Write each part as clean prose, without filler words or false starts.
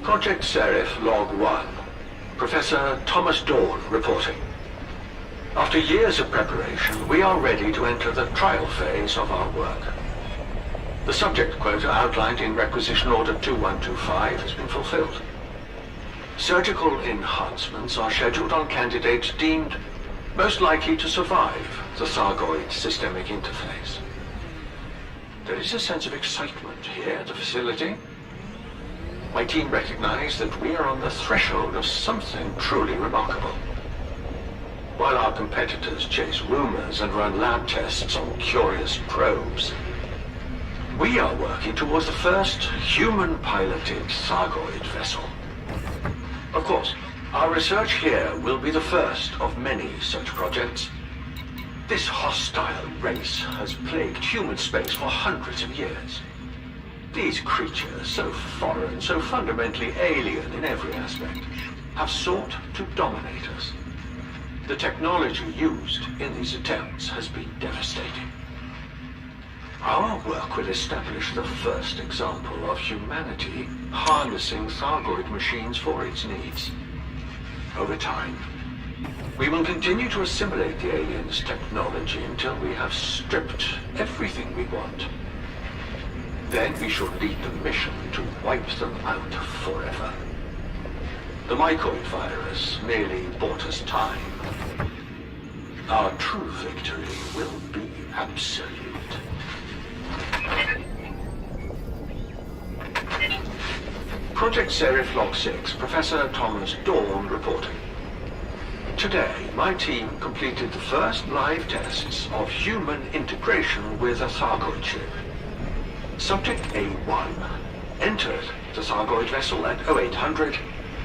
Project Seraph Log 1. Professor Thomas Dawn reporting. After years of preparation, we are ready to enter the trial phase of our work. The subject quota outlined in Requisition Order 2125 has been fulfilled. Surgical enhancements are scheduled on candidates deemed most likely to survive the Thargoid systemic interface. There is a sense of excitement here at the facility. My team recognize that we are on the threshold of something truly remarkable. While our competitors chase rumors and run lab tests on curious probes, we are working towards the first human-piloted Thargoid vessel. Of course, our research here will be the first of many such projects. This hostile race has plagued human space for hundreds of years. These creatures, so foreign, so fundamentally alien in every aspect, have sought to dominate us. The technology used in these attempts has been devastating. Our work will establish the first example of humanity harnessing Thargoid machines for its needs. Over time, we will continue to assimilate the aliens' technology until we have stripped everything we want. Then we shall lead the mission to wipe them out forever. The mycoid virus merely bought us time. Our true victory will be absolute. Project Seraph Log 6, Professor Thomas Dawn reporting. Today, my team completed the first live tests of human integration with a Thargoid ship. Subject A1 entered the Thargoid vessel at 0800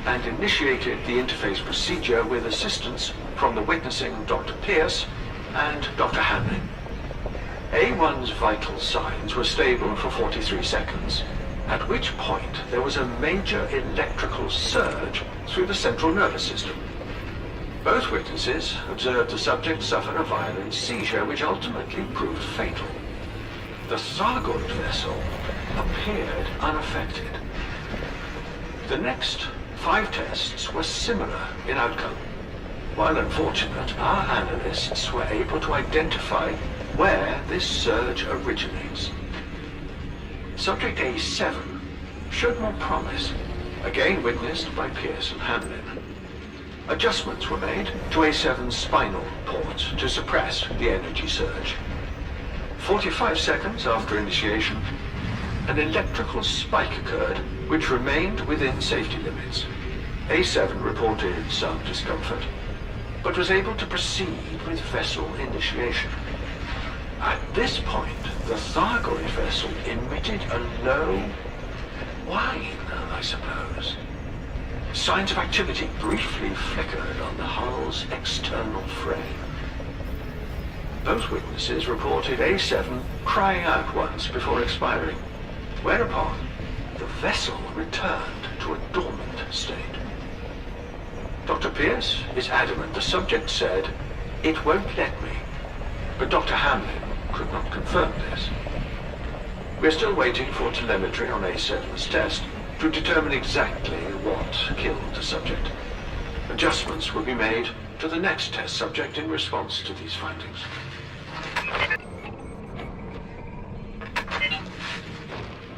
and initiated the interface procedure with assistance from the witnessing Dr. Pierce and Dr. Hamlin. A1's vital signs were stable for 43 seconds, at which point there was a major electrical surge through the central nervous system. Both witnesses observed the subject suffer a violent seizure which ultimately proved fatal. The Thargoid vessel appeared unaffected. The next 5 tests were similar in outcome. While unfortunate, our analysts were able to identify where this surge originates. Subject A7 showed more promise, again witnessed by Pierce and Hamlin. Adjustments were made to A7's spinal port to suppress the energy surge. 45 seconds after initiation, an electrical spike occurred which remained within safety limits. A7 reported some discomfort, but was able to proceed with vessel initiation. At this point, the Thargoid vessel emitted a low whine, I suppose. Signs of activity briefly flickered on the hull's external frame. Both witnesses reported A7 crying out once before expiring, whereupon the vessel returned to a dormant state. Dr. Pierce is adamant the subject said, "It won't let me," but Dr. Hamlin could not confirm this. We're still waiting for telemetry on A7's test to determine exactly what killed the subject. Adjustments will be made to the next test subject in response to these findings.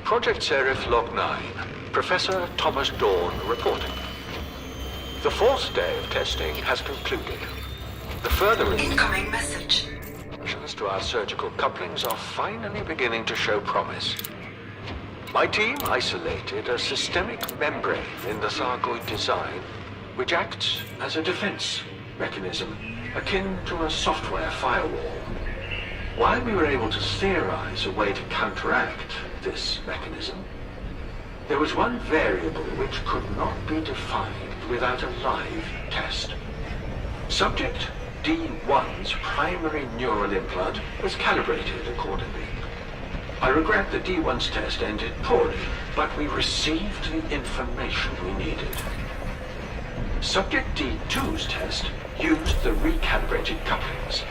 Project Seraph Log 9, Professor Thomas Dawn reporting. The 4th day of testing has concluded. The further incoming message to our surgical couplings are finally beginning to show promise. My team isolated a systemic membrane in the Thargoid design which acts as a defense mechanism akin to a software firewall. While we were able to theorize a way to counteract this mechanism, there was one variable which could not be defined without a live test. Subject D1's primary neural implant was calibrated accordingly. I regret that D1's test ended poorly, but we received the information we needed. Subject D2's test used the recalibrated couplings.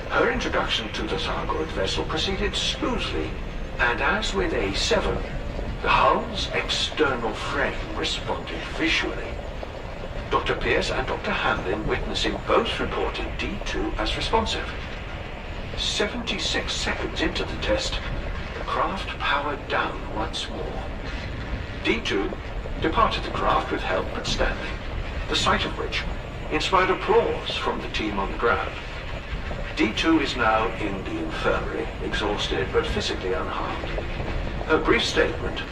Her introduction to the Thargoid vessel proceeded smoothly, and as with A7, The hull's external frame responded visually. Dr. Pierce and Dr. Hamlin witnessing both reported D2 as responsive. 76 seconds into the test, the craft powered down once more. D2 departed the craft with help but standing, the sight of which inspired applause from the team on the ground. D2 is now in the infirmary, exhausted but physically unharmed. Her brief statement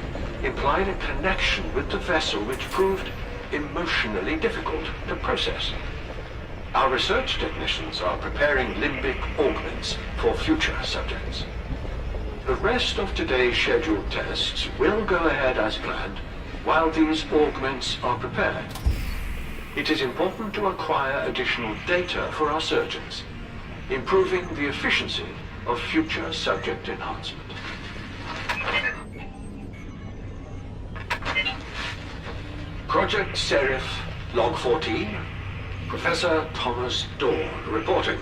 implied a connection with the vessel which proved emotionally difficult to process. Our research technicians are preparing limbic augments for future subjects. The rest of today's scheduled tests will go ahead as planned while these augments are prepared. It is important to acquire additional data for our surgeons, improving the efficiency of future subject enhancement. Project Seraph, Log 14, Professor Thomas Dawn reporting.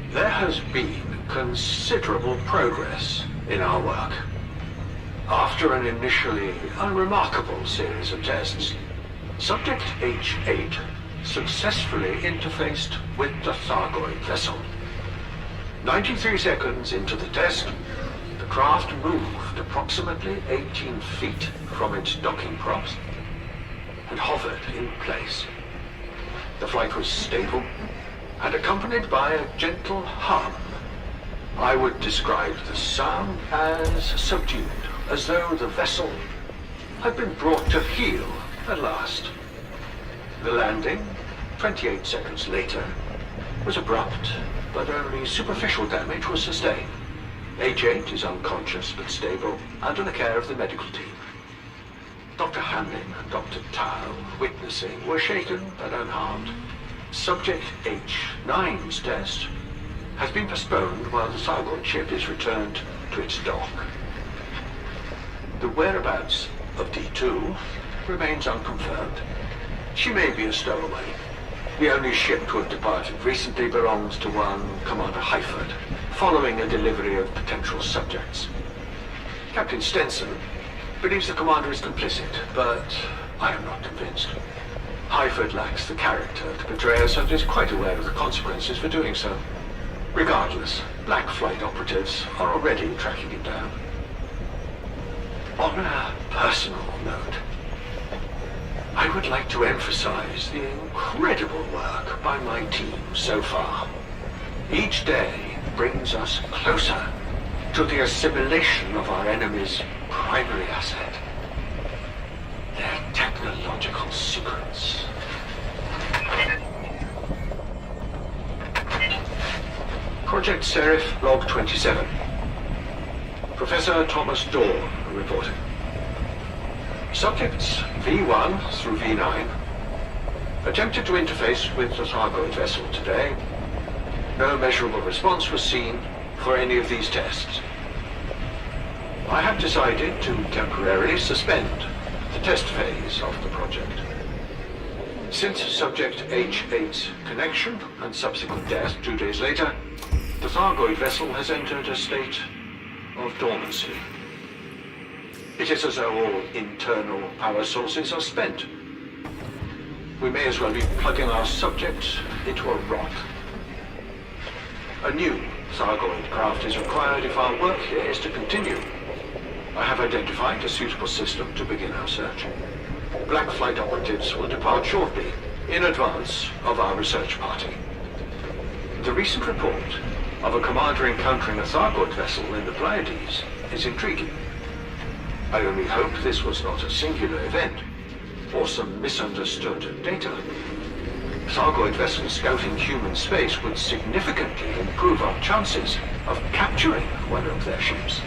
There has been considerable progress in our work. After an initially unremarkable series of tests, Subject H8 successfully interfaced with the Thargoid vessel. 93 seconds into the test, the craft moved approximately 18 feet from its docking props and hovered in place. The flight was stable and accompanied by a gentle hum. I would describe the sound as subdued, as though the vessel had been brought to heel at last. The landing, 28 seconds later, was abrupt, but only superficial damage was sustained. H8 is unconscious but stable, under the care of the medical team. Dr. Hamlin and Dr. Tao, witnessing, were shaken but unharmed. Subject H9's test has been postponed while the Thargoid ship is returned to its dock. The whereabouts of D2 remains unconfirmed. She may be a stowaway. The only ship to have departed recently belongs to one Commander Hyford, following a delivery of potential subjects. Captain Stenson believes the commander is complicit, but I am not convinced. Hyford lacks the character to betray us and is quite aware of the consequences for doing so. Regardless, Black Flight operatives are already tracking him down. On a personal note, I would like to emphasize the incredible work by my team so far. Each day brings us closer to the assimilation of our enemy's primary asset, their technological secrets. Project Seraph, Log 27. Professor Thomas Dawn reporting. Subjects V1 through V9 attempted to interface with the Thargoid vessel today. No measurable response was seen for any of these tests. I have decided to temporarily suspend the test phase of the project. Since Subject H8's connection and subsequent death 2 days later, the Thargoid vessel has entered a state of dormancy. It is as though all internal power sources are spent. We may as well be plugging our subject into a rock. A new Thargoid craft is required if our work here is to continue. I have identified a suitable system to begin our search. Black Flight operatives will depart shortly, in advance of our research party. The recent report of a commander encountering a Thargoid vessel in the Pleiades is intriguing. I only hope this was not a singular event, or some misunderstood data. Thargoid vessels scouting human space would significantly improve our chances of capturing one of their ships.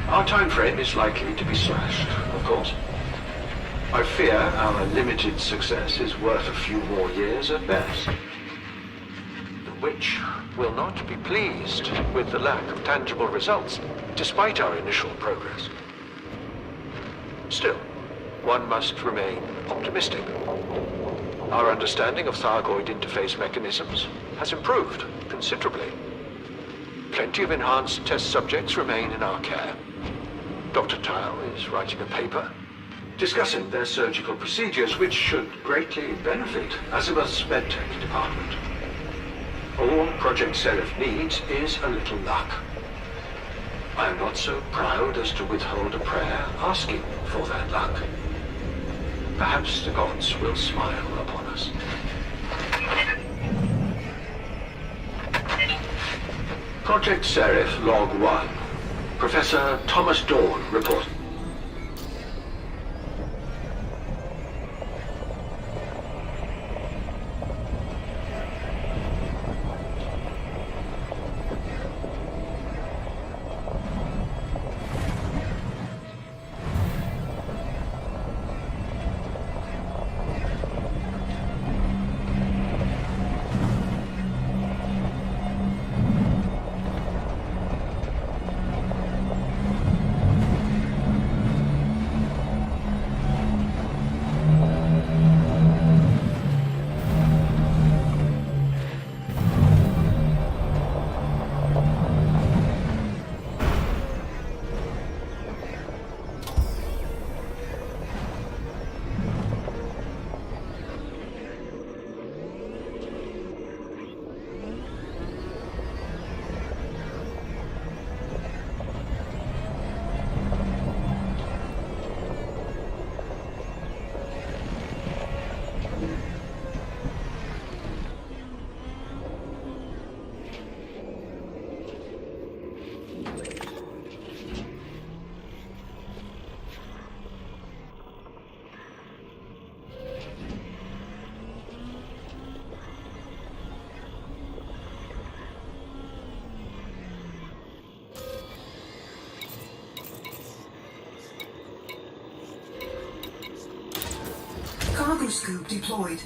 Our time frame is likely to be slashed, of course. I fear our limited success is worth a few more years at best. The Witch will not be pleased with the lack of tangible results, despite our initial progress. Still, one must remain optimistic. Our understanding of Thargoid interface mechanisms has improved considerably. Plenty of enhanced test subjects remain in our care. Dr. Tao is writing a paper discussing their surgical procedures, which should greatly benefit Azimuth's medtech department. All Project Seraph needs is a little luck. I am not so proud as to withhold a prayer asking for that luck. Perhaps the gods will smile upon us. Project Seraph Log 1. Professor Thomas Dawn reporting. Cargo scoop deployed.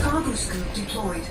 Cargo scope deployed.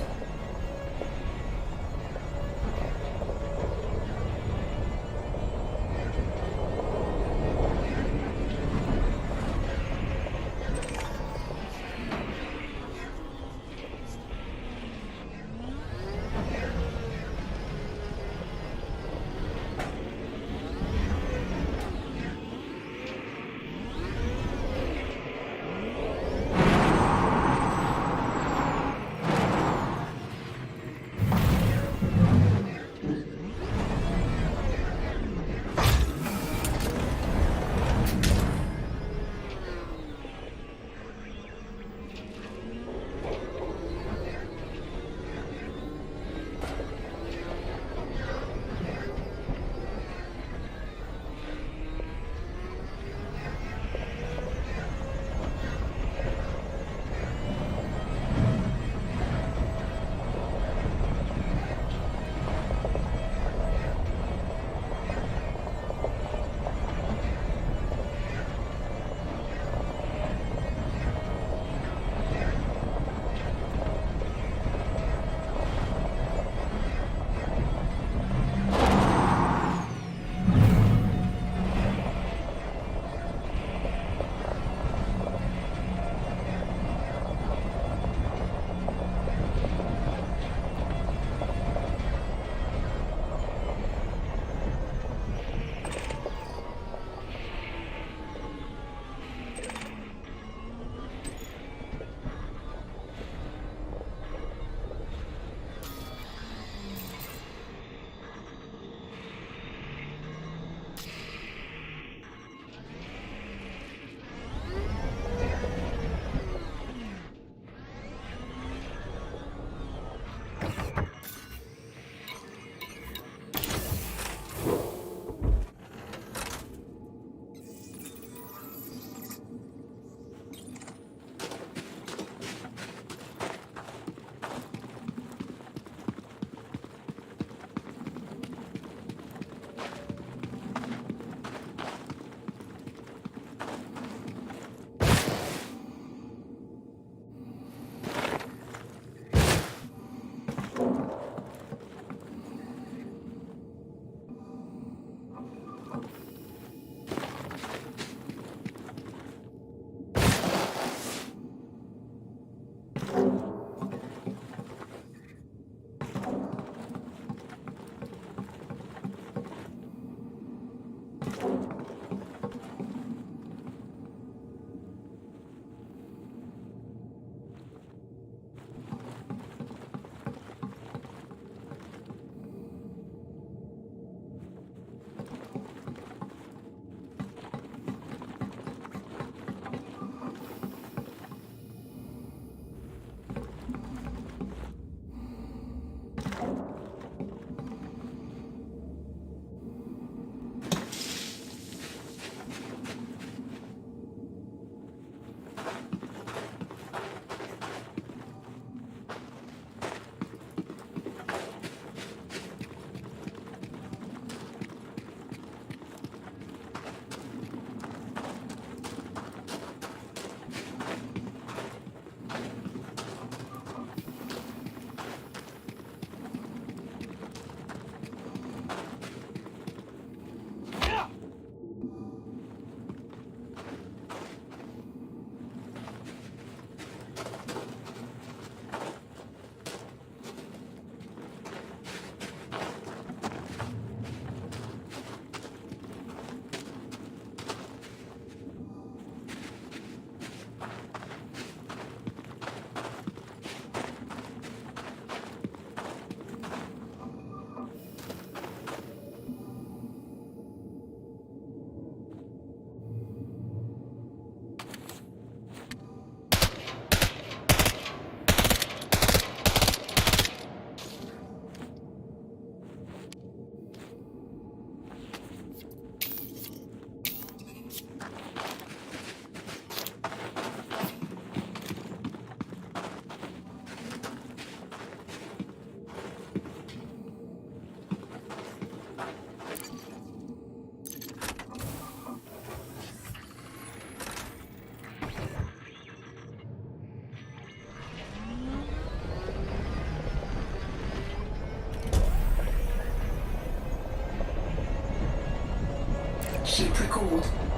Keep record.